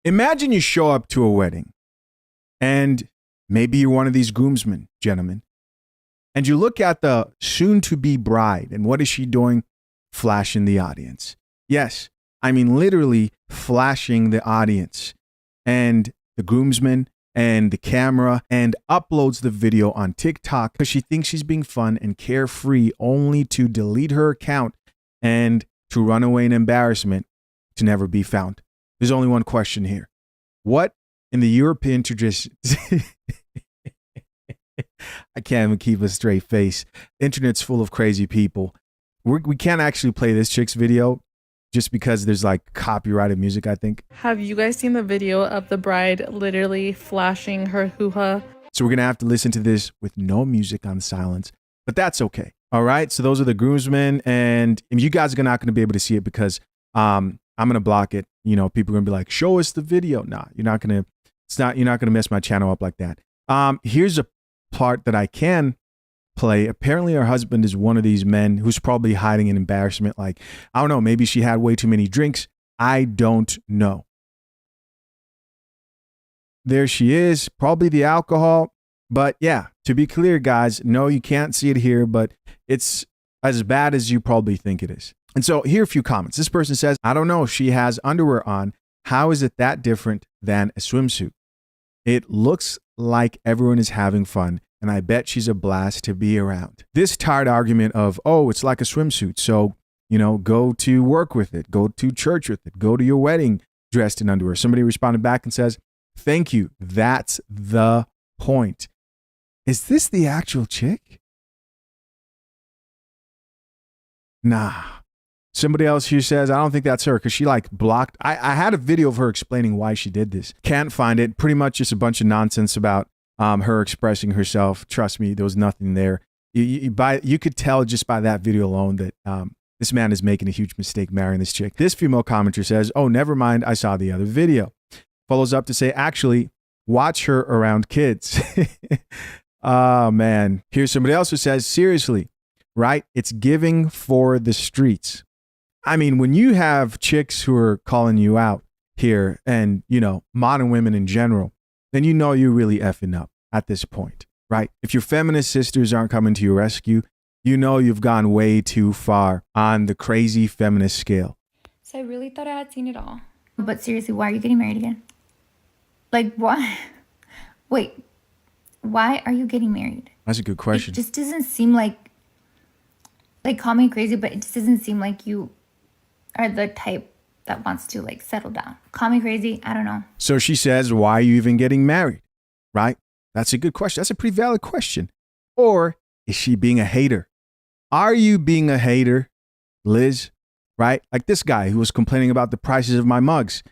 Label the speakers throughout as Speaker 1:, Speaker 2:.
Speaker 1: Imagine you show up to a wedding and maybe you're one of these groomsmen, gentlemen, and you look at the soon to be bride and what is she doing? Flashing the audience. Yes, I mean literally flashing the audience and the groomsmen and the camera, and uploads the video on TikTok because she thinks she's being fun and carefree, only to delete her account and to run away in embarrassment to never be found. There's only one question here. What in the European tradition? I can't even keep a straight face. The internet's full of crazy people. We can't actually play this chick's video just because there's like copyrighted music, I think.
Speaker 2: Have you guys seen the video of the bride literally flashing her hoo-ha?
Speaker 1: So we're going to have to listen to this with no music on silence, but that's okay. All right. So those are the groomsmen, and you guys are not going to be able to see it because I'm going to block it. You know, people are going to be like, show us the video. Nah, you're not going to mess my channel up like that. Here's a part that I can play. Apparently her husband is one of these men who's probably hiding in embarrassment. Like, I don't know, maybe she had way too many drinks. I don't know. There she is, probably the alcohol. But yeah, to be clear, guys, no, you can't see it here, but it's as bad as you probably think it is. And so here are a few comments. This person says, I don't know, she has underwear on. How is it that different than a swimsuit? It looks like everyone is having fun, and I bet she's a blast to be around. This tired argument of, oh, it's like a swimsuit, so, you know, go to work with it, go to church with it, go to your wedding dressed in underwear. Somebody responded back and says, thank you, that's the point. Is this the actual chick? Nah. Somebody else here says, I don't think that's her because she like blocked. I had a video of her explaining why she did this. Can't find it. Pretty much just a bunch of nonsense about her expressing herself. Trust me, there was nothing there. You could tell just by that video alone that this man is making a huge mistake marrying this chick. This female commenter says, oh, never mind, I saw the other video. Follows up to say, actually, watch her around kids. Oh, man. Here's somebody else who says, seriously, right? It's giving for the streets. I mean, when you have chicks who are calling you out here and, you know, modern women in general, then you know you're really effing up at this point, right? If your feminist sisters aren't coming to your rescue, you know you've gone way too far on the crazy feminist scale.
Speaker 3: So I really thought I had seen it all. But seriously, why are you getting married again? Like, why? Wait, why are you getting married?
Speaker 1: That's a good question.
Speaker 3: It just doesn't seem like call me crazy, but it just doesn't seem like you are the type that wants to like settle down. Call me crazy, I don't know.
Speaker 1: So she says, why are you even getting married? Right? That's a good question. That's a pretty valid question. Or is she being a hater? Are you being a hater, Liz? Right? Like this guy who was complaining about the prices of my mugs.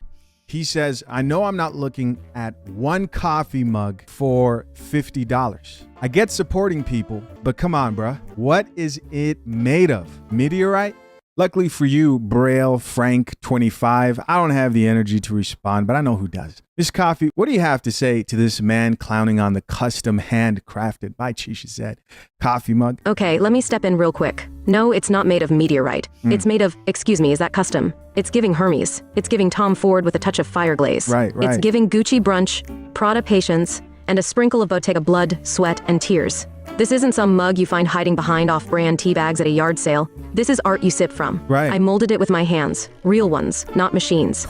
Speaker 1: He says, I know I'm not looking at one coffee mug for $50. I get supporting people, but come on, bruh. What is it made of? Meteorite? Luckily for you, Braille Frank 25, I don't have the energy to respond, but I know who does. Miss Coffee, what do you have to say to this man clowning on the custom handcrafted by Chisha said coffee mug?
Speaker 4: Okay, let me step in real quick. No, it's not made of meteorite. It's made of, excuse me, is that custom? It's giving Hermes. It's giving Tom Ford with a touch of fire glaze.
Speaker 1: Right.
Speaker 4: It's giving Gucci brunch, Prada patience, and a sprinkle of Bottega blood, sweat, and tears. This isn't some mug you find hiding behind off-brand tea bags at a yard sale. This is art you sip from.
Speaker 1: Right.
Speaker 4: I molded it with my hands. Real ones, not machines.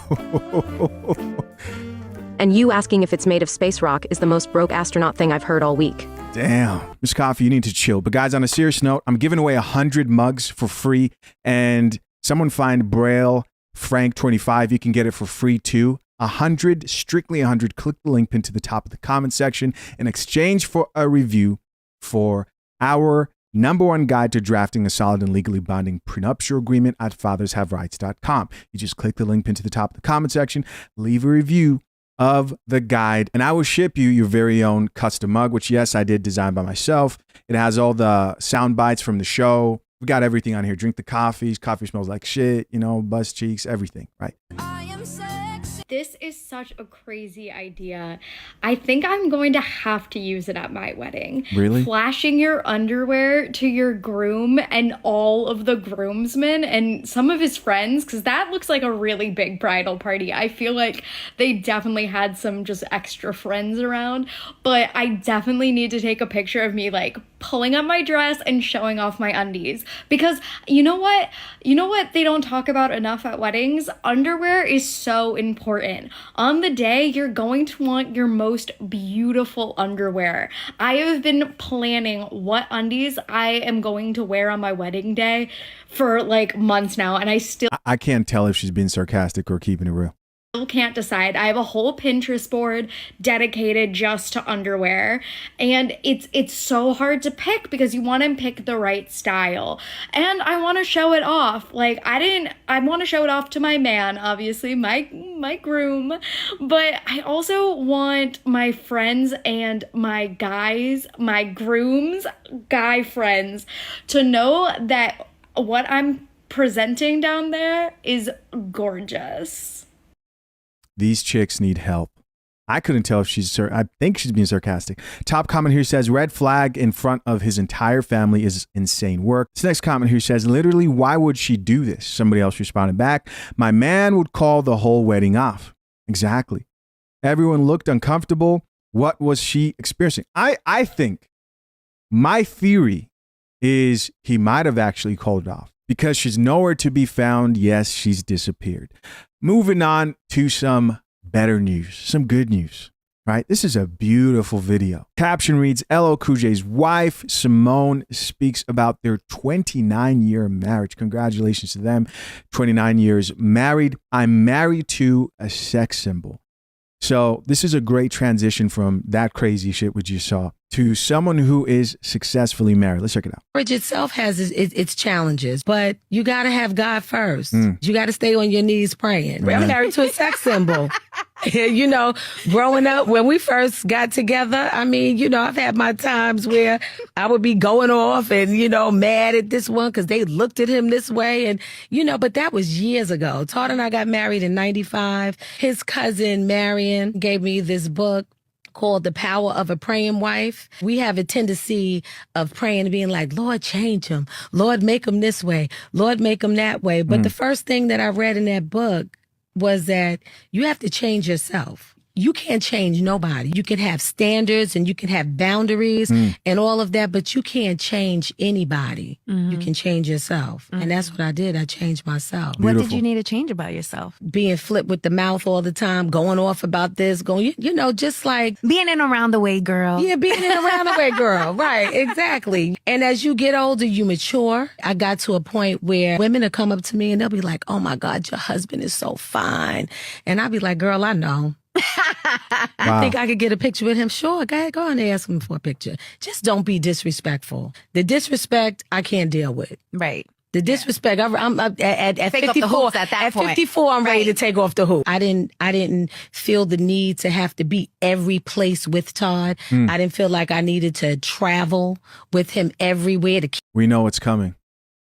Speaker 4: And you asking if it's made of space rock is the most broke astronaut thing I've heard all week.
Speaker 1: Damn. Miss Coffee, you need to chill. But guys, on a serious note, I'm giving away 100 mugs for free. And someone find Braille Frank 25. You can get it for free too. 100, strictly 100. Click the link pinned to the top of the comment section in exchange for a review for our #1 guide to drafting a solid and legally binding prenuptial agreement at fathershaverights.com. You just click the link pinned to the top of the comment section, leave a review of the guide, and I will ship you your very own custom mug, which, yes, I did design by myself. It has all the sound bites from the show. We got everything on here. Drink the coffee. Coffee smells like shit, you know, bust cheeks, everything, right?
Speaker 5: This is such a crazy idea. I think I'm going to have to use it at my wedding.
Speaker 1: Really?
Speaker 5: Flashing your underwear to your groom and all of the groomsmen and some of his friends, because that looks like a really big bridal party. I feel like they definitely had some just extra friends around, but I definitely need to take a picture of me like pulling up my dress and showing off my undies, because you know what they don't talk about enough at weddings? Underwear is so important. On the day, you're going to want your most beautiful underwear. I have been planning what undies I am going to wear on my wedding day for like months now, and I still
Speaker 1: I can't tell if she's being sarcastic or keeping it real.
Speaker 5: can't decide. I have a whole Pinterest board dedicated just to underwear, and it's so hard to pick because you want to pick the right style, and I want to show it off. Like I want to show it off to my man, obviously my groom, but I also want my friends and my groom's guy friends to know that what I'm presenting down there is gorgeous.
Speaker 1: These chicks need help. I couldn't tell if I think she's being sarcastic. Top comment here says, red flag in front of his entire family is insane work. This next comment here says, literally, why would she do this? Somebody else responded back, my man would call the whole wedding off. Exactly. Everyone looked uncomfortable. What was she experiencing? I think my theory is he might have actually called it off because she's nowhere to be found. Yes, she's disappeared. Moving on to some better news, some good news, right? This is a beautiful video. Caption reads, LL Cool J's wife, Simone, speaks about their 29-year marriage. Congratulations to them. 29 years married. I'm married to a sex symbol. So this is a great transition from that crazy shit we just saw to someone who is successfully married. Let's check it out.
Speaker 6: Marriage itself has its challenges, but you got to have God first. You got to stay on your knees praying. I'm married to a sex symbol. You know, growing up, when we first got together, I mean, you know, I've had my times where I would be going off and, you know, mad at this one because they looked at him this way. And, you know, but that was years ago. Todd and I got married in 95. His cousin, Marion, gave me this book called The Power of a Praying Wife. We have a tendency of praying and being like, Lord, change him. Lord, make him this way. Lord, make him that way. But the first thing that I read in that book was that you have to change yourself. You can't change nobody. You can have standards and you can have boundaries and all of that, but you can't change anybody. You can change yourself. And that's what I did. I changed myself.
Speaker 1: Beautiful.
Speaker 7: What did you need to change about yourself?
Speaker 6: Being flipped with the mouth all the time, going off about this, going, you know, just like
Speaker 7: Being an around the way girl.
Speaker 6: yeah, being an around the way girl. Right, exactly. And as you get older, you mature. I got to a point where women will come up to me and they'll be like, oh my God, your husband is so fine. And I'll be like, girl, I know. I think I could get a picture with him. Sure, go ahead, go and ask him for a picture. Just don't be disrespectful. The disrespect, I can't deal with.
Speaker 7: Right.
Speaker 6: The disrespect. I'm at
Speaker 7: Take off the
Speaker 6: 54.
Speaker 7: hoops at that point.
Speaker 6: 54, I'm ready
Speaker 7: Right.
Speaker 6: to take off the hoop. I didn't feel the need to have to be every place with Todd. I didn't feel like I needed to travel with him everywhere to
Speaker 1: We know it's coming.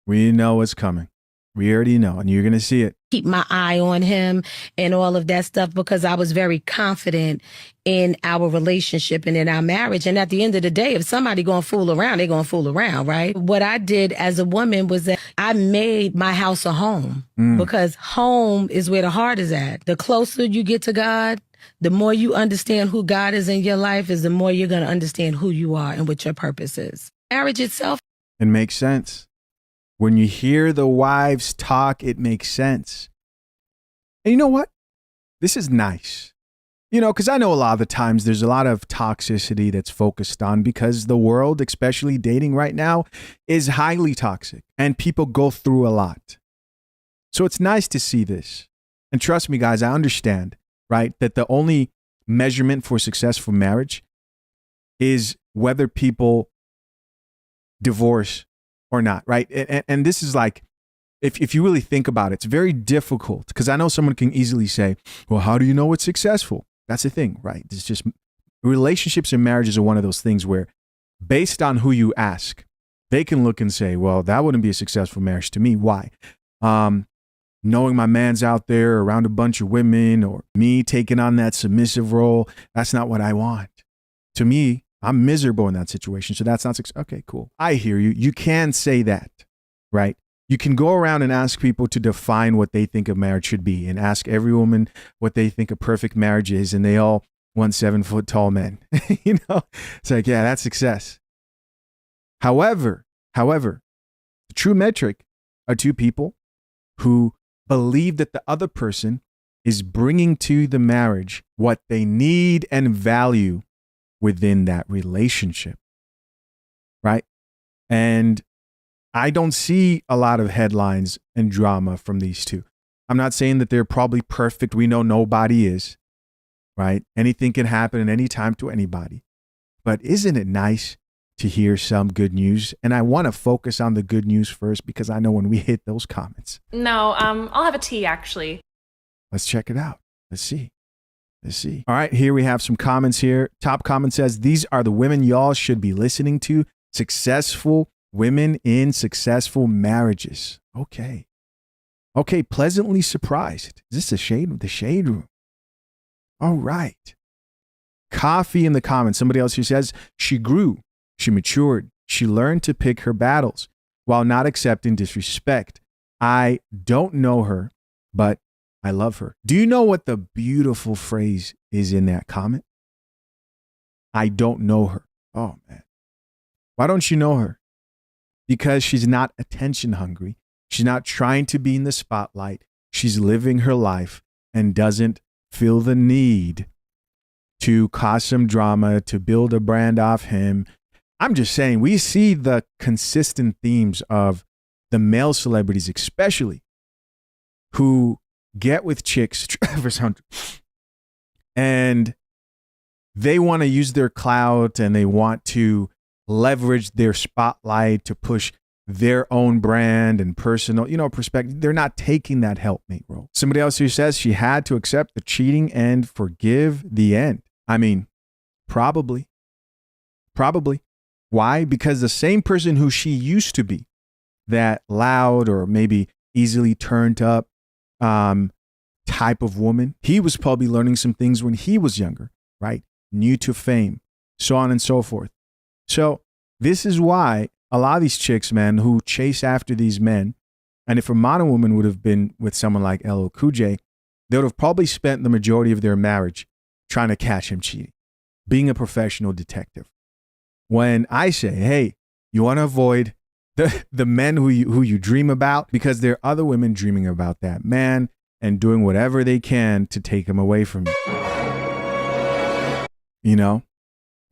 Speaker 1: We know it's coming. We already know, and you're going to see it.
Speaker 6: keep my eye on him and all of that stuff because I was very confident in our relationship and in our marriage. And at the end of the day, if somebody gonna fool around, they gonna fool around, right? What I did as a woman was that I made my house a home because home is where the heart is at. The closer you get to God, the more you understand who God is in your life, is the more you're going to understand who you are and what your purpose is. Marriage itself.
Speaker 1: It makes sense. When you hear the wives talk, it makes sense. And you know what? This is nice. You know, because I know a lot of the times there's a lot of toxicity that's focused on because the world, especially dating right now, is highly toxic and people go through a lot. So it's nice to see this. And trust me, guys, I understand, right, that the only measurement for successful marriage is whether people divorce or not, right? And this is like, if you really think about it, it's very difficult because I know someone can easily say, well, how do you know it's successful? That's the thing, right? It's just relationships and marriages are one of those things where based on who you ask, they can look and say, well, that wouldn't be a successful marriage to me. Why? knowing my man's out there around a bunch of women or me taking on that submissive role. That's not what I want. To me, I'm miserable in that situation. So that's not okay, cool. I hear you. You can say that, right? You can go around and ask people to define what they think a marriage should be and ask every woman what they think a perfect marriage is. And they all want 7 foot tall men. You know, it's like, yeah, that's success. However, the true metric are two people who believe that the other person is bringing to the marriage what they need and value within that relationship, right? And I don't see a lot of headlines and drama from these two. I'm not saying that they're probably perfect. We know nobody is, right? Anything can happen at any time to anybody. But isn't it nice to hear some good news? And I want to focus on the good news first because I know when we hit those comments.
Speaker 8: No, I'll have a tea, actually.
Speaker 1: Let's check it out. Let's see. All right, here we have some comments here. Top comment says, these are the women y'all should be listening to. Successful women in successful marriages. Okay, pleasantly surprised. Is this the shade room? All right. Coffee in the comments. Somebody else who says, she grew, she matured, she learned to pick her battles while not accepting disrespect. I don't know her, but I love her. Do you know what the beautiful phrase is in that comment? I don't know her. Oh, man. Why don't you know her? Because she's not attention hungry. She's not trying to be in the spotlight. She's living her life and doesn't feel the need to cause some drama, to build a brand off him. I'm just saying, we see the consistent themes of the male celebrities, especially, who get with chicks, Travis Hunter, and they want to use their clout and they want to leverage their spotlight to push their own brand and personal, perspective. They're not taking that helpmate role. Somebody else who says she had to accept the cheating and forgive the end. I mean, probably. Why? Because the same person who she used to be, that loud or maybe easily turned up type of woman, he was probably learning some things when he was younger, right? New to fame, so on and so forth. So this is why a lot of these chicks, man, who chase after these men, and if a modern woman would have been with someone like LL Cool J, they would have probably spent the majority of their marriage trying to catch him cheating, being a professional detective. When I say, hey, you want to avoid the men who you dream about, because there are other women dreaming about that man and doing whatever they can to take him away from you.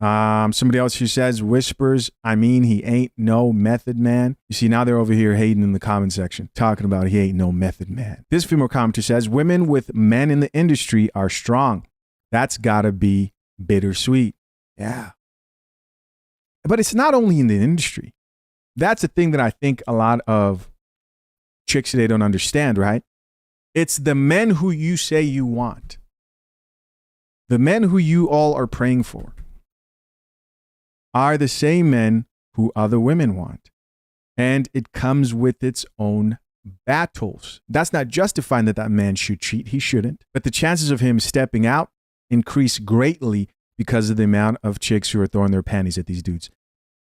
Speaker 1: Somebody else who says, whispers, I mean, he ain't no method man. You see, now they're over here hating in the comment section, talking about he ain't no method man. This female commenter says, women with men in the industry are strong. That's gotta be bittersweet. Yeah. But it's not only in the industry. That's the thing that I think a lot of chicks today don't understand, right? It's the men who you say you want. The men who you all are praying for are the same men who other women want. And it comes with its own battles. That's not justifying that man should cheat. He shouldn't. But the chances of him stepping out increase greatly because of the amount of chicks who are throwing their panties at these dudes.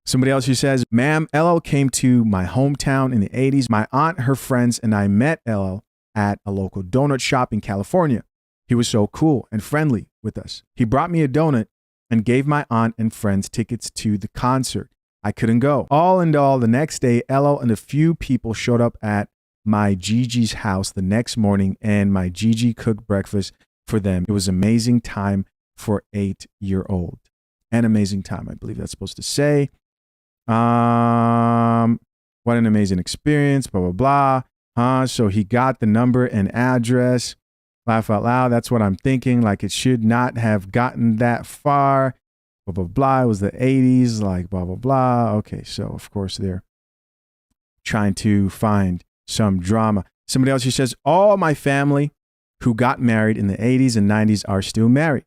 Speaker 1: Somebody else who says, ma'am, LL came to my hometown in the 80s. My aunt, her friends, and I met LL at a local donut shop in California. He was so cool and friendly with us. He brought me a donut and gave my aunt and friends tickets to the concert. I couldn't go. All in all, the next day, LL and a few people showed up at my Gigi's house the next morning, and my Gigi cooked breakfast for them. It was an amazing time for 8-year-old. An amazing time, I believe that's supposed to say. What an amazing experience, blah, blah, blah. So he got the number and address. Laugh out loud. That's what I'm thinking. Like, it should not have gotten that far. Blah, blah, blah. It was the 80s, like, blah, blah, blah. Okay, so, of course, they're trying to find some drama. Somebody else who says, all my family who got married in the 80s and 90s are still married.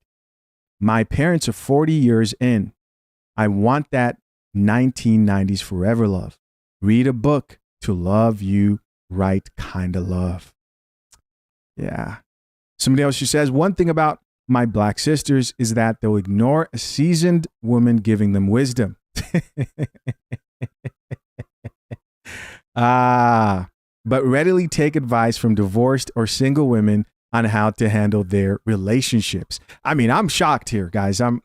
Speaker 1: My parents are 40 years in. I want that 1990s forever love. Read a book to love you right kind of love. Yeah. Somebody else who says, one thing about my black sisters is that they'll ignore a seasoned woman giving them wisdom. But readily take advice from divorced or single women on how to handle their relationships. I mean, I'm shocked here, guys. I'm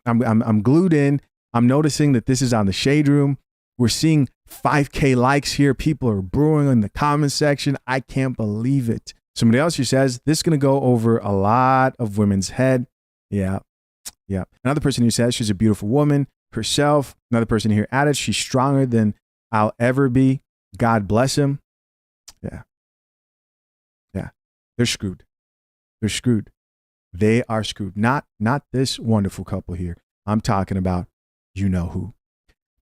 Speaker 1: glued in. I'm noticing that this is on the Shade Room. We're seeing 5K likes here. People are brewing in the comment section. I can't believe it. Somebody else who says this is going to go over a lot of women's head. Yeah. Another person who says she's a beautiful woman herself. Another person here added she's stronger than I'll ever be. God bless him. Yeah. They're screwed. They are screwed. Not this wonderful couple here. I'm talking about you know who.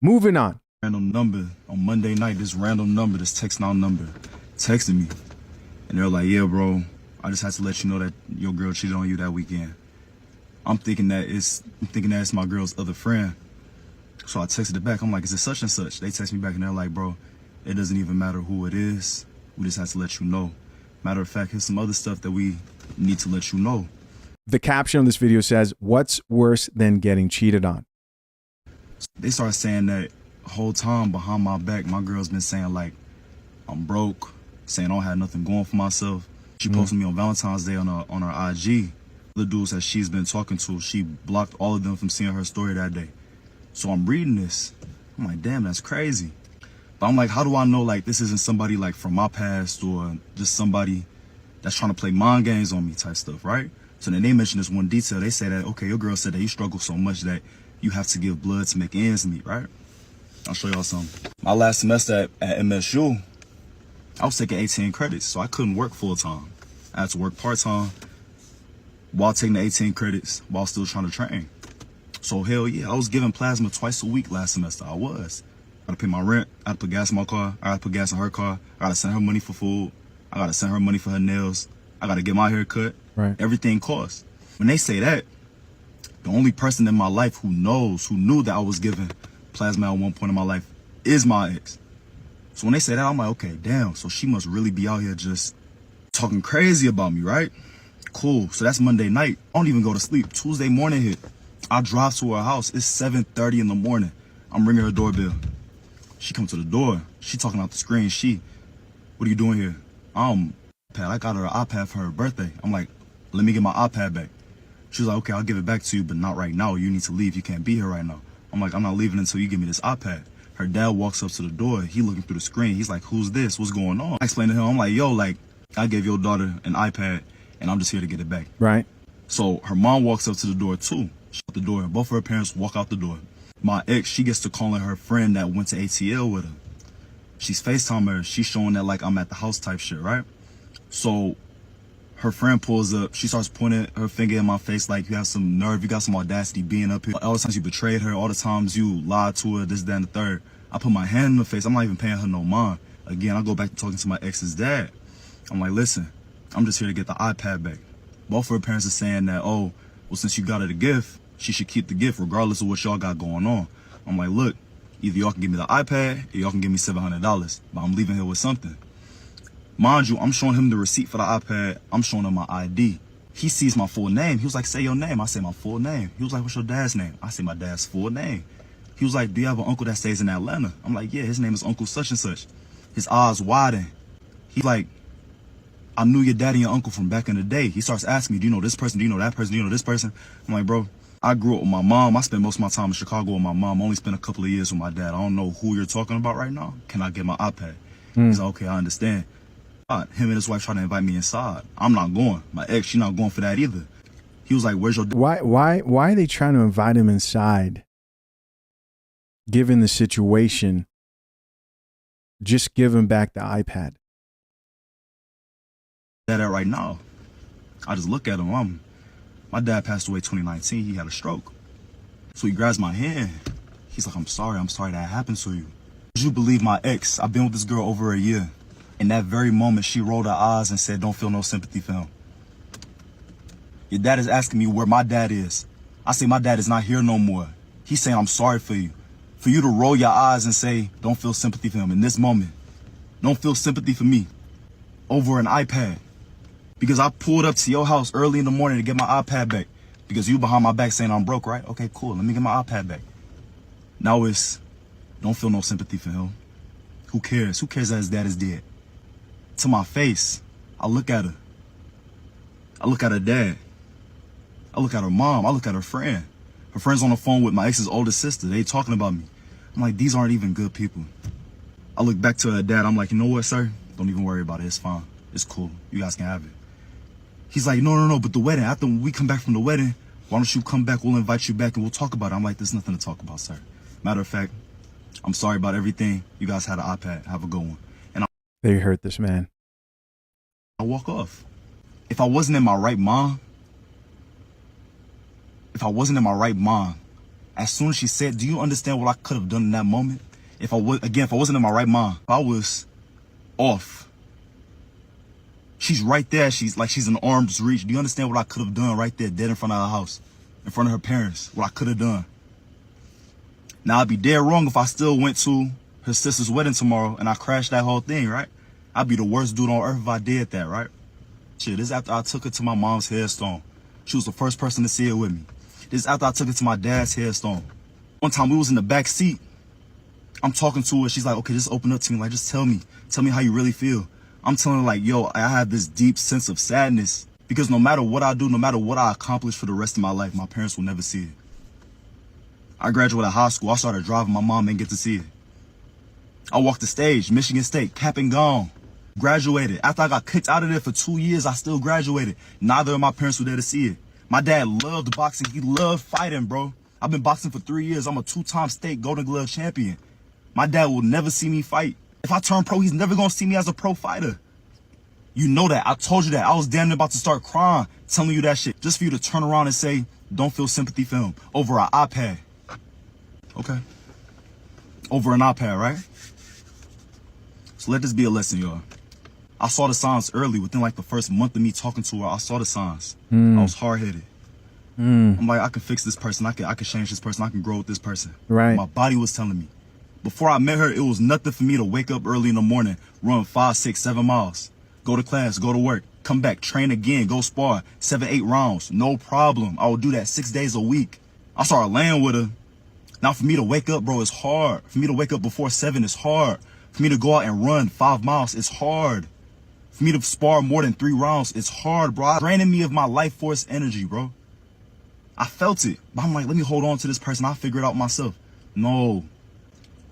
Speaker 1: Moving on.
Speaker 9: Random number on Monday night. This random number, this text now number, texted me, and they're like, "Yeah, bro, I just had to let you know that your girl cheated on you that weekend." I'm thinking that it's my girl's other friend. So I texted it back. I'm like, "Is it such and such?" They text me back, and they're like, "Bro, it doesn't even matter who it is. We just have to let you know. Matter of fact, here's some other stuff that we need to let you know."
Speaker 1: The caption on this video says, "What's worse than getting cheated on?"
Speaker 9: They started saying that whole time behind my back, my girl's been saying like I'm broke, saying I don't have nothing going for myself. She posted me on Valentine's Day on her IG. The dudes that she's been talking to, she blocked all of them from seeing her story that day. So I'm reading this. I'm like, damn, that's crazy. But I'm like, how do I know like this isn't somebody like from my past or just somebody that's trying to play mind games on me type stuff, right? So then they mentioned this one detail. They say that, okay, your girl said that you struggle so much that you have to give blood to make ends meet, right? I'll show y'all something. My last semester at MSU, I was taking 18 credits, so I couldn't work full time. I had to work part time while taking the 18 credits while still trying to train. So hell yeah, I was giving plasma twice a week last semester. I was. I gotta pay my rent. I gotta put gas in my car. I gotta put gas in her car. I gotta send her money for food. I gotta send her money for her nails. I gotta get my hair cut.
Speaker 1: Right.
Speaker 9: Everything costs. When they say that, the only person in my life who knew that I was giving plasma at one point in my life is my ex. So when they say that, I'm like, okay, damn. So she must really be out here just talking crazy about me, right? Cool. So that's Monday night. I don't even go to sleep. Tuesday morning hit. I drive to her house. It's 7:30 in the morning. I'm ringing her doorbell. She comes to the door. She talking out the screen. What are you doing here? I got her an iPad for her birthday. I'm like, let me get my iPad back. She was like, okay, I'll give it back to you, but not right now. You need to leave. You can't be here right now. I'm like, I'm not leaving until you give me this iPad. Her dad walks up to the door. He looking through the screen. He's like, who's this? What's going on? I explained to him, I'm like, yo, like, I gave your daughter an iPad, and I'm just here to get it back.
Speaker 1: Right.
Speaker 9: So her mom walks up to the door, too. Shut the door. Both of her parents walk out the door. My ex, she gets to calling her friend that went to ATL with her. She's FaceTiming her. She's showing that, like, I'm at the house type shit, right? So her friend pulls up. She starts pointing her finger in my face like, you have some nerve. You got some audacity being up here. All the times you betrayed her. All the times you lied to her, this, that, and the third. I put my hand in her face. I'm not even paying her no mind. Again, I go back to talking to my ex's dad. I'm like, listen, I'm just here to get the iPad back. Both of her parents are saying that, oh, well, since you got her the gift, she should keep the gift regardless of what y'all got going on. I'm like, look, either y'all can give me the iPad or y'all can give me $700, but I'm leaving here with something. Mind you, I'm showing him the receipt for the iPad. I'm showing him my ID. He sees my full name. He was like, say your name. I say my full name. He was like, what's your dad's name? I say my dad's full name. He was like, do you have an uncle that stays in Atlanta? I'm like, yeah, his name is Uncle such and such. His eyes widen. He's like, I knew your daddy and your uncle from back in the day. He starts asking me, do you know this person? Do you know that person? Do you know this person? I'm like, bro, I grew up with my mom. I spent most of my time in Chicago with my mom. I only spent a couple of years with my dad. I don't know who you're talking about right now. Can I get my iPad? He's like, okay, I understand. Him and his wife trying to invite me inside. I'm not going. My ex, she's not going for that either. He was like, where's your...
Speaker 1: Why are they trying to invite him inside? Given the situation, just give him back the iPad.
Speaker 9: Dad at right now. I just look at him. My dad passed away 2019. He had a stroke. So he grabs my hand. He's like, I'm sorry that happened to you. Would you believe my ex? I've been with this girl over a year. In that very moment, she rolled her eyes and said, don't feel no sympathy for him. Your dad is asking me where my dad is. I say, my dad is not here no more. He's saying, I'm sorry for you. For you to roll your eyes and say, don't feel sympathy for him in this moment. Don't feel sympathy for me. Over an iPad. Because I pulled up to your house early in the morning to get my iPad back. Because you behind my back saying I'm broke, right? Okay, cool. Let me get my iPad back. Now it's, don't feel no sympathy for him. Who cares? Who cares that his dad is dead? To my face, I look at her. I look at her dad. I look at her mom. I look at her friend. Her friend's on the phone with my ex's oldest sister. They talking about me. I'm like, these aren't even good people. I look back to her dad. I'm like, you know what, sir? Don't even worry about it. It's fine. It's cool. You guys can have it. He's like, no, but the wedding, after we come back from the wedding, why don't you come back? We'll invite you back and we'll talk about it. I'm like, there's nothing to talk about, sir. Matter of fact, I'm sorry about everything. You guys had an iPad. Have a good one. And
Speaker 1: They hurt this man.
Speaker 9: I walk off. If I wasn't in my right mind, as soon as she said, do you understand what I could have done in that moment? If I wasn't in my right mind, if I was off. She's right there. She's in arm's reach. Do you understand what I could have done right there, dead in front of her house, in front of her parents? What I could have done. Now, I'd be dead wrong if I still went to her sister's wedding tomorrow and I crashed that whole thing, right? I'd be the worst dude on earth if I did that, right? Shit, this is after I took her to my mom's headstone. She was the first person to see it with me. This is after I took her to my dad's headstone. One time we was in the back seat. I'm talking to her. She's like, okay, just open up to me. Like, just tell me how you really feel. I'm telling her like, yo, I have this deep sense of sadness because no matter what I do, no matter what I accomplish for the rest of my life, my parents will never see it. I graduated high school. I started driving. My mom didn't get to see it. I walked the stage, Michigan State, cap and gown. Graduated. After I got kicked out of there for 2 years, I still graduated. Neither of my parents were there to see it. My dad loved boxing. He loved fighting, bro. I've been boxing for 3 years. I'm a 2-time state Golden Glove champion. My dad will never see me fight. If I turn pro, he's never going to see me as a pro fighter. You know that. I told you that. I was damn near about to start crying telling you that shit just for you to turn around and say, don't feel sympathy for him over an iPad. Okay? Over an iPad, right? So let this be a lesson, y'all. I saw the signs early. Within like the first month of me talking to her, I saw the signs. I was hard-headed. I'm like, I can fix this person. I can change this person. I can grow with this person.
Speaker 1: Right.
Speaker 9: My body was telling me. Before I met her, it was nothing for me to wake up early in the morning, run 5, 6, 7 miles, go to class, go to work, come back, train again, go spar 7, 8 rounds. No problem. I would do that 6 days a week. I started laying with her. Now for me to wake up, bro, it's hard. For me to wake up before 7, it's hard. For me to go out and run 5 miles, it's hard. For me to spar more than 3 rounds, it's hard, bro. It's draining me of my life force energy, bro. I felt it. But I'm like, let me hold on to this person. I'll figure it out myself. No.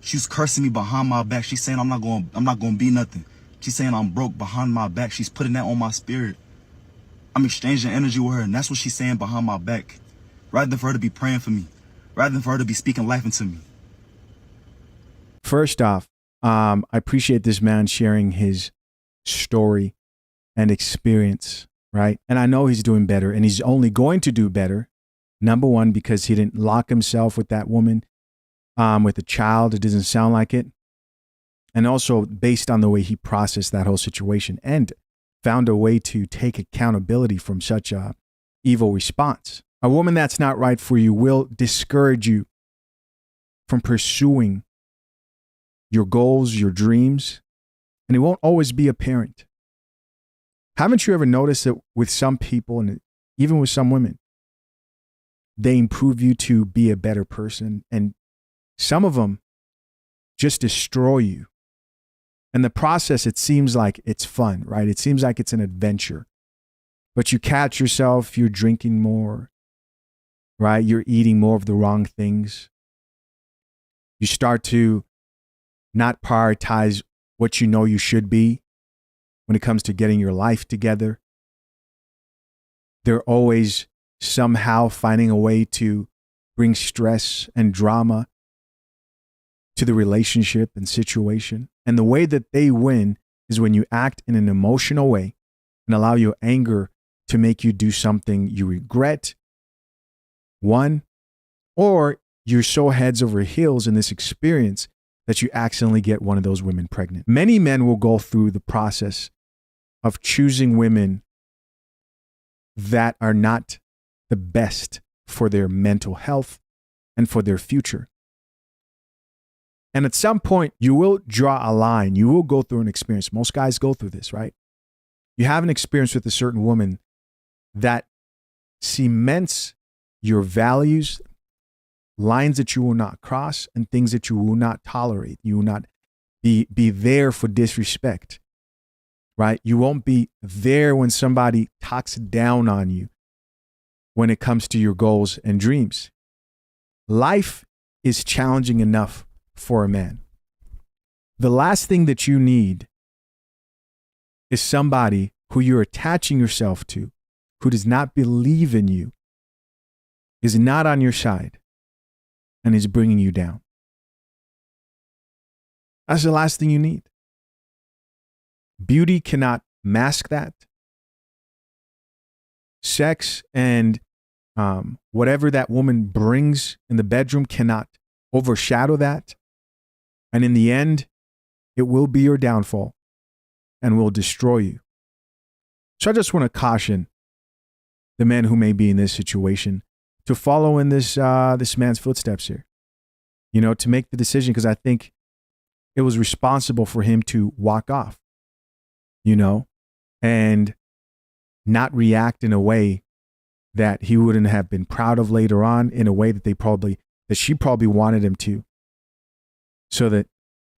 Speaker 9: She's cursing me behind my back. She's saying I'm not going to be nothing. She's saying I'm broke behind my back. She's putting that on my spirit. I'm exchanging energy with her, and that's what she's saying behind my back. Rather than for her to be praying for me. Rather than for her to be speaking life into me.
Speaker 1: First off, I appreciate this man sharing his story and experience, right? And I know he's doing better, and he's only going to do better. Number one, because he didn't lock himself with that woman, with a child. It doesn't sound like it. And also based on the way he processed that whole situation and found a way to take accountability from such a evil response. A woman that's not right for you will discourage you from pursuing your goals, your dreams, and it won't always be apparent. Haven't you ever noticed that with some people, and even with some women, they improve you to be a better person, and some of them just destroy you. In the process, it seems like it's fun, right? It seems like it's an adventure. But you catch yourself, you're drinking more, right? You're eating more of the wrong things. You start to not prioritize what you know you should be when it comes to getting your life together. They're always somehow finding a way to bring stress and drama to the relationship and situation. And the way that they win is when you act in an emotional way and allow your anger to make you do something you regret, one, or you're so heads over heels in this experience that you accidentally get one of those women pregnant. Many men will go through the process of choosing women that are not the best for their mental health and for their future. And at some point, you will draw a line. You will go through an experience. Most guys go through this, right? You have an experience with a certain woman that cements your values, lines that you will not cross, and things that you will not tolerate. You will not be there for disrespect, right? You won't be there when somebody talks down on you when it comes to your goals and dreams. Life is challenging enough for a man. The last thing that you need is somebody who you're attaching yourself to, who does not believe in you, is not on your side, and is bringing you down. That's the last thing you need. Beauty cannot mask that. Sex and whatever that woman brings in the bedroom cannot overshadow that. And in the end, it will be your downfall and will destroy you. So I just want to caution the men who may be in this situation to follow in this man's footsteps here. You know, to make the decision, because I think it was responsible for him to walk off, you know, and not react in a way that he wouldn't have been proud of later on, in a way that she probably wanted him to, so that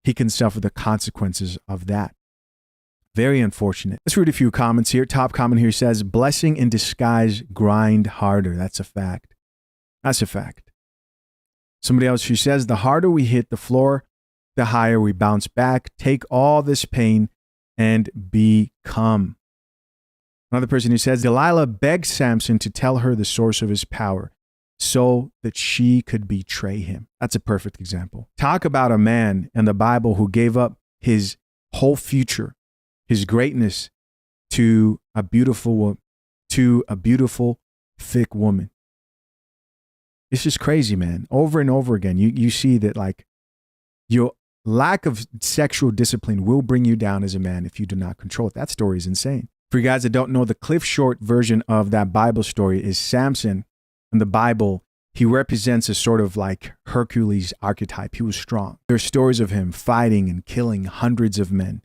Speaker 1: he can suffer the consequences of that. Very unfortunate. Let's read a few comments here. Top comment here says, blessing in disguise, grind harder. That's a fact. That's a fact. Somebody else who says, the harder we hit the floor, the higher we bounce back. Take all this pain and become. Another person who says, Delilah begged Samson to tell her the source of his power so that she could betray him. That's a perfect example. Talk about a man in the Bible who gave up his whole future, his greatness, to a beautiful, thick woman. It's just crazy, man. Over and over again, you see that, like, your lack of sexual discipline will bring you down as a man if you do not control it. That story is insane. For you guys that don't know, the Cliff Short version of that Bible story is Samson. In the Bible, he represents a sort of like Hercules archetype. He was strong. There's stories of him fighting and killing hundreds of men,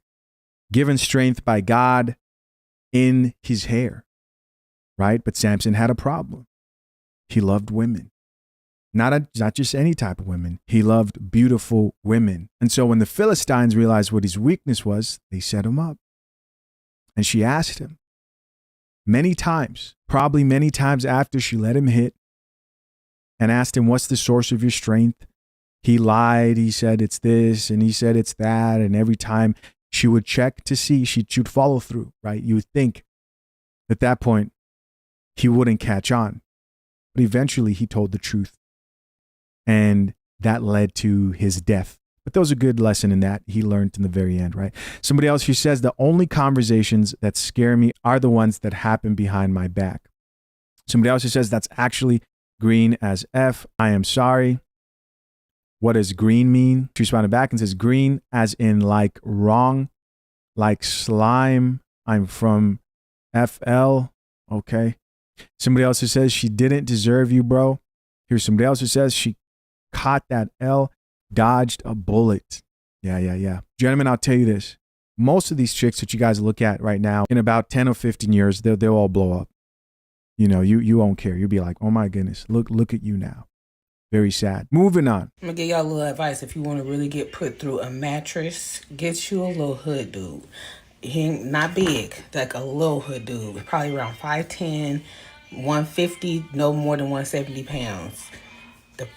Speaker 1: given strength by God in his hair, right? But Samson had a problem. He loved women. Not just any type of women. He loved beautiful women. And so when the Philistines realized what his weakness was, they set him up. And she asked him many times, probably many times after she let him hit, and asked him, what's the source of your strength? He lied. He said, it's this. And he said, it's that. And every time she would check to see, she would follow through, right? You would think at that point he wouldn't catch on. But eventually he told the truth. And that led to his death. But there was a good lesson in that he learned in the very end, right? Somebody else who says, the only conversations that scare me are the ones that happen behind my back. Somebody else who says, that's actually green as F. I am sorry. What does green mean? She responded back and says, green as in like wrong, like slime. I'm from FL. Okay. Somebody else who says, she didn't deserve you, bro. Here's somebody else who says, she caught that L, dodged a bullet. Yeah. Gentlemen, I'll tell you this. Most of these chicks that you guys look at right now, in about 10 or 15 years, they'll all blow up. You know, you won't care. You'll be like, oh my goodness, look at you now. Very sad. Moving on.
Speaker 6: I'm gonna give y'all a little advice. If you want to really get put through a mattress, get you a little hood dude. He ain't not big, like a little hood dude. Probably around 5'10", 150, no more than 170 pounds.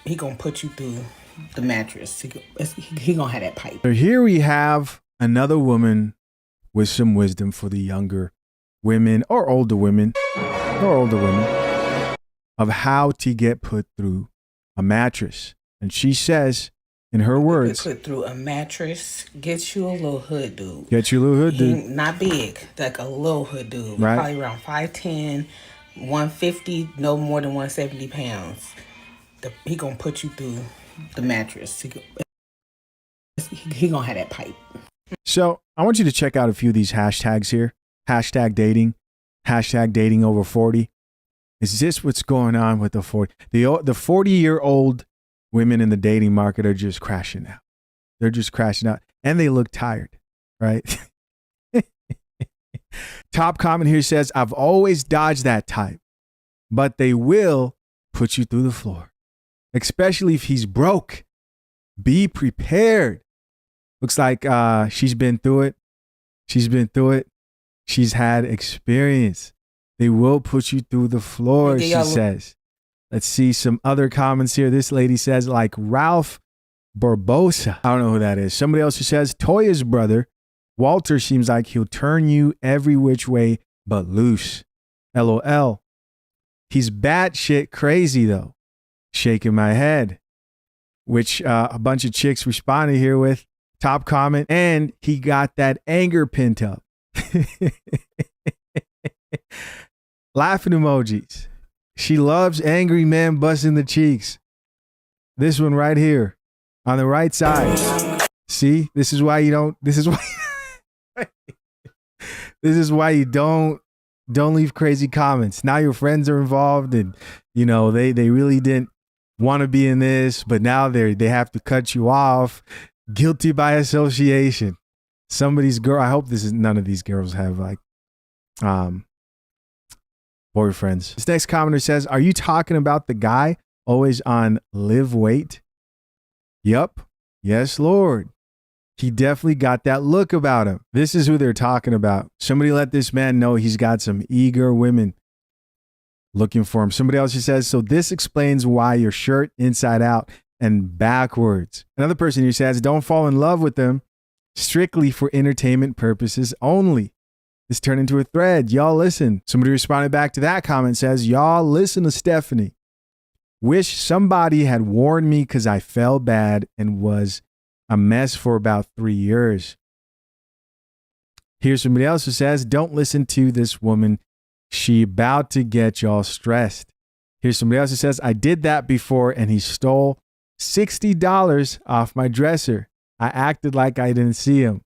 Speaker 6: He gonna put you through the mattress. He gonna have that pipe.
Speaker 1: So here we have another woman with some wisdom for the younger women or older women of how to get put through a mattress. And she says, in her words,
Speaker 6: put through a mattress, get you a little hood dude.
Speaker 1: Get you a little hood dude.
Speaker 6: Not big, like a little hood dude.
Speaker 1: Right.
Speaker 6: Probably around 5'10", 150, no more than 170 pounds. He gonna put you through the mattress. He gonna have that pipe.
Speaker 1: So I want you to check out a few of these hashtags here. Hashtag dating. Hashtag dating over 40. Is this what's going on with the 40? The 40-year-old women in the dating market are just crashing out. They're just crashing out. And they look tired, right? Top comment here says, I've always dodged that type, but they will put you through the floor, especially if he's broke. Be prepared. Looks like she's been through it. She's been through it. She's had experience. They will put you through the floor, she says. Let's see some other comments here. This lady says, like Ralph Barbosa. I don't know who that is. Somebody else who says, Toya's brother, Walter, seems like he'll turn you every which way but loose. LOL. He's batshit crazy, though. Shaking my head. Which a bunch of chicks responded here with. Top comment. And he got that anger pent up. Laughing emojis. She loves angry men busting the cheeks. This one right here on the right side. See, this is why you don't. This is why. This is why you don't leave crazy comments. Now your friends are involved, and you know they really didn't want to be in this, but now they have to cut you off. Guilty by association. Somebody's girl. I hope none of these girls have like boyfriends. This next commenter says, are you talking about the guy always on live weight? Yup. Yes, Lord. He definitely got that look about him. This is who they're talking about. Somebody let this man know he's got some eager women looking for him. Somebody else says, so this explains why your shirt inside out and backwards. Another person here says, don't fall in love with them. Strictly for entertainment purposes only. This turned into a thread. Y'all listen. Somebody responded back to that comment, says, y'all listen to Stephanie. Wish somebody had warned me because I fell bad and was a mess for about 3 years. Here's somebody else who says, don't listen to this woman. She about to get y'all stressed. Here's somebody else who says, I did that before and he stole $60 off my dresser. I acted like I didn't see him.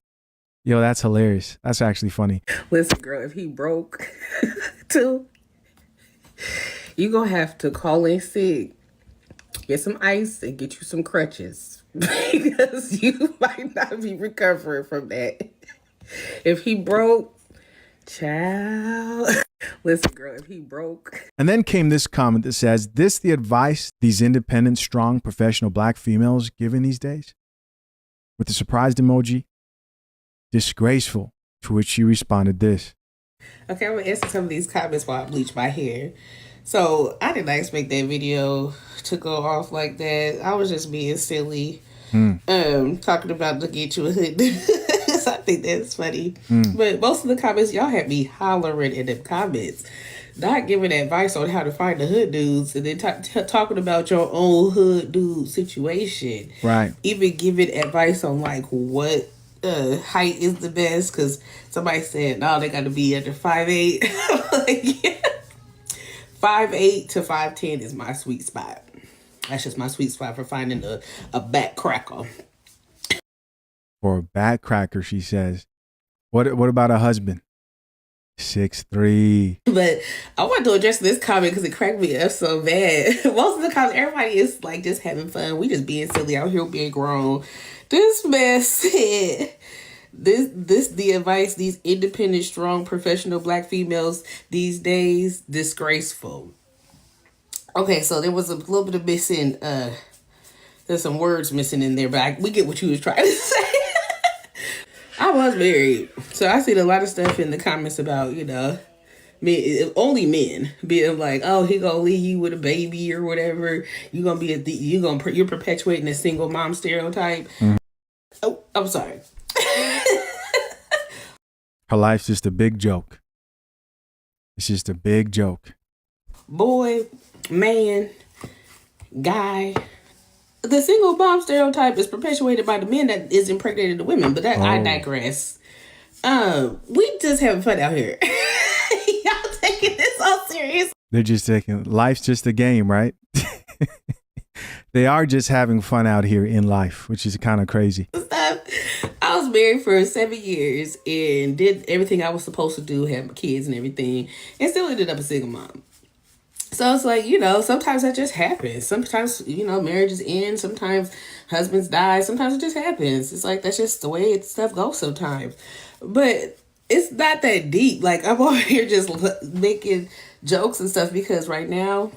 Speaker 1: Yo, that's hilarious. That's actually funny.
Speaker 10: Listen, girl, if he broke too, you gonna have to call in sick, get some ice, and get you some crutches because you might not be recovering from that. If he broke, child. Listen, girl, if he broke.
Speaker 1: And then came this comment that says, this the advice these independent, strong, professional black females giving these days? With the surprised emoji. Disgraceful. To which she responded this.
Speaker 10: Okay, I'm gonna answer some of these comments while I bleach my hair. So I did not expect that video to go off like that. I was just being silly. Talking about to get you a hood. So I think that's funny. But most of the comments, y'all had me hollering in them comments. Not giving advice on how to find the hood dudes, and then talking about your own hood dude situation.
Speaker 1: Right.
Speaker 10: Even giving advice on like what height is the best, because somebody said, no, they got to be under 5'8". Like, yeah. 5'8" to 5'10" is my sweet spot. That's just my sweet spot for finding a back cracker.
Speaker 1: For a back cracker, she says. What about a husband? 6'3".
Speaker 10: But I want to address this comment because it cracked me up so bad. Most of the comments, everybody is like just having fun. We just being silly out here being grown. This man said, this the advice these independent, strong, professional black females these days, disgraceful. Okay, so there was a little bit of missing, there's some words missing in there, but we get what you was trying to say. I was married, so I seen a lot of stuff in the comments about, you know, only men being like, oh, he gonna leave you with a baby or whatever. You're perpetuating a single mom stereotype. Mm-hmm. Oh, I'm sorry.
Speaker 1: Her life's just a big joke. It's just a big joke.
Speaker 10: Boy, man, guy. The single mom stereotype is perpetuated by the men that is impregnated the women, but I digress. We just having fun out here. Y'all taking this all serious.
Speaker 1: They're just taking, life's just a game, right? They are just having fun out here in life, which is kind of crazy.
Speaker 10: I was married for 7 years and did everything I was supposed to do, had my kids and everything, and still ended up a single mom. So it's like, you know, sometimes that just happens. Sometimes, you know, marriages end. Sometimes husbands die. Sometimes it just happens. It's like, that's just the way stuff goes sometimes. But it's not that deep. Like, I'm over here just making jokes and stuff because right now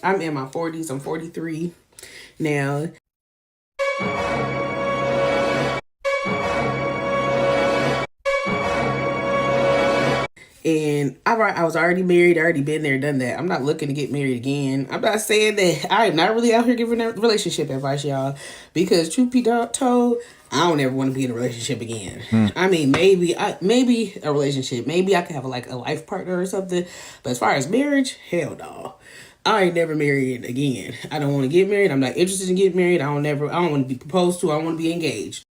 Speaker 10: I'm in my 40s. I'm 43 now. And I was already married. I already been there, done that. I'm not looking to get married again. I'm not saying that. I am not really out here giving relationship advice, y'all. Because truth be told, I don't ever want to be in a relationship again. I mean, maybe a relationship. Maybe I could have a life partner or something. But as far as marriage, hell no. I ain't never married again. I don't want to get married. I'm not interested in getting married. I don't want to be proposed to. I want to be engaged.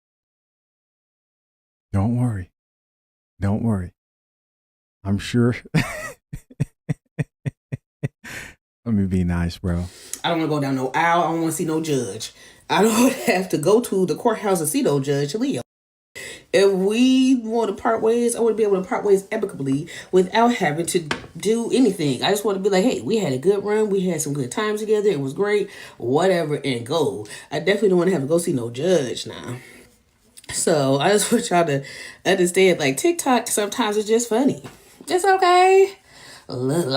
Speaker 1: Don't worry. Don't worry. I'm sure. Let me be nice, bro.
Speaker 10: I don't want to go down no aisle. I don't want to see no judge. I don't have to go to the courthouse and see no judge, Leo. If we want to part ways, I want to be able to part ways amicably without having to do anything. I just want to be like, hey, we had a good run. We had some good times together. It was great. Whatever, and go. I definitely don't want to have to go see no judge now. So I just want y'all to understand, like, TikTok sometimes is just funny. It's okay. Lord,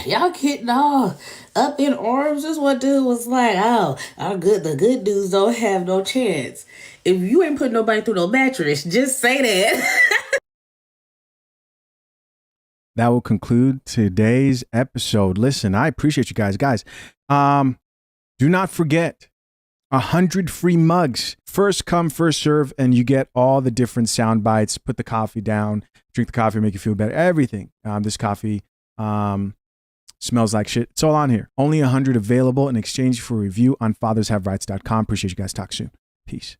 Speaker 10: y'all getting all up in arms. This one dude was like, oh, the good dudes don't have no chance. If you ain't putting nobody through no mattress, just say that.
Speaker 1: That will conclude today's episode. Listen, I appreciate you guys. Guys, do not forget 100 free mugs. First come, first serve, and you get all the different sound bites. Put the coffee down, drink the coffee, make you feel better. Everything. This coffee smells like shit. It's all on here. Only 100 available in exchange for a review on fathershaverights.com. Appreciate you guys. Talk soon. Peace.